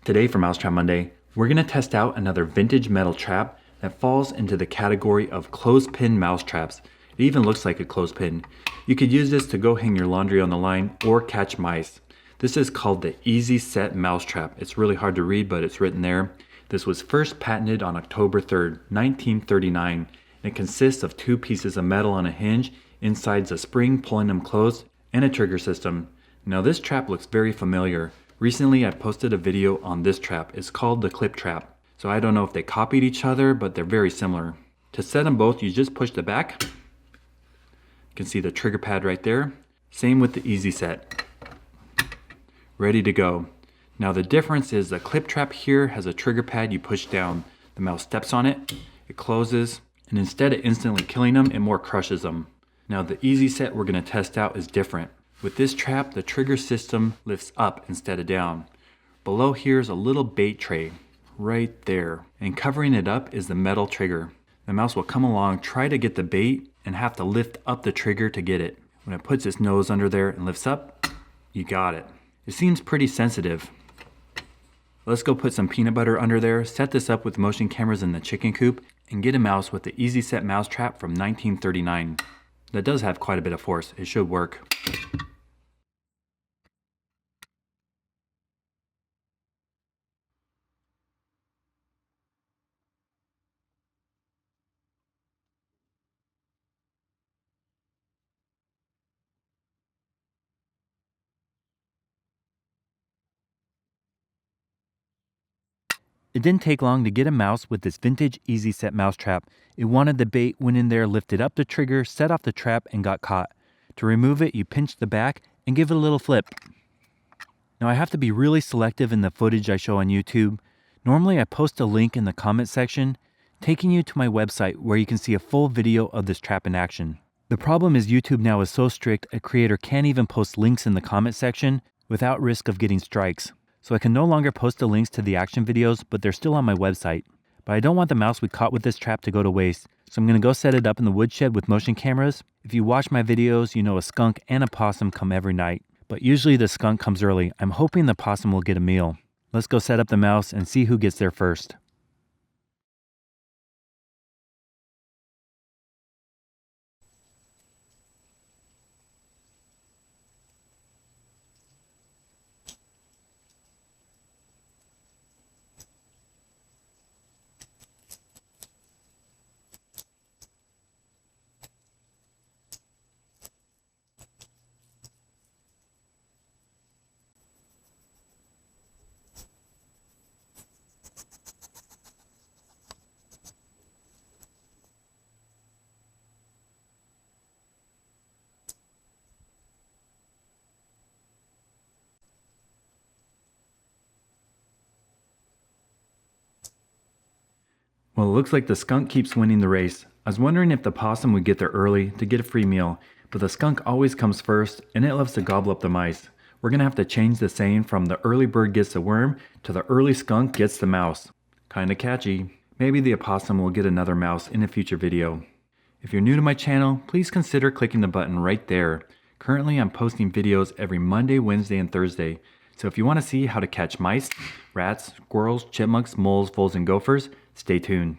Today for Mousetrap Monday, we're going to test out another vintage metal trap that falls into the category of clothespin mouse traps. It even looks like a clothespin. You could use this to go hang your laundry on the line or catch mice. This is called the Easy Set Mousetrap. It's really hard to read, but it's written there. This was first patented on October 3rd, 1939. And it consists of two pieces of metal on a hinge, inside's a spring pulling them closed, and a trigger system. Now this trap looks very familiar. Recently I posted a video on this trap. It's called the clip trap. So I don't know if they copied each other, but they're very similar. To set them both, you just push the back. You can see the trigger pad right there. Same with the Easy Set. Ready to go. Now the difference is the clip trap here has a trigger pad you push down. The mouse steps on it, it closes, and instead of instantly killing them, it more crushes them. Now the Easy Set we're going to test out is different. With this trap, the trigger system lifts up instead of down. Below here is a little bait tray, right there. And covering it up is the metal trigger. The mouse will come along, try to get the bait, and have to lift up the trigger to get it. When it puts its nose under there and lifts up, you got it. It seems pretty sensitive. Let's go put some peanut butter under there, set this up with motion cameras in the chicken coop, and get a mouse with the Easy Set Mousetrap from 1939. That does have quite a bit of force. It should work. It didn't take long to get a mouse with this vintage Easy Set Mousetrap. It wanted the bait, went in there, lifted up the trigger, set off the trap, and got caught. To remove it, you pinch the back and give it a little flip. Now I have to be really selective in the footage I show on YouTube. Normally I post a link in the comment section, taking you to my website where you can see a full video of this trap in action. The problem is YouTube now is so strict, a creator can't even post links in the comment section without risk of getting strikes. So I can no longer post the links to the action videos, but they're still on my website. But I don't want the mouse we caught with this trap to go to waste, so I'm going to go set it up in the woodshed with motion cameras. If you watch my videos, you know a skunk and a possum come every night. But usually the skunk comes early. I'm hoping the possum will get a meal. Let's go set up the mouse and see who gets there first. Well, it looks like the skunk keeps winning the race. I was wondering if the possum would get there early to get a free meal, but the skunk always comes first and it loves to gobble up the mice. We're going to have to change the saying from the early bird gets the worm to the early skunk gets the mouse. Kinda catchy. Maybe the opossum will get another mouse in a future video. If you're new to my channel, please consider clicking the button right there. Currently I'm posting videos every Monday, Wednesday, and Thursday. So if you want to see how to catch mice, rats, squirrels, chipmunks, moles, voles, and gophers, stay tuned.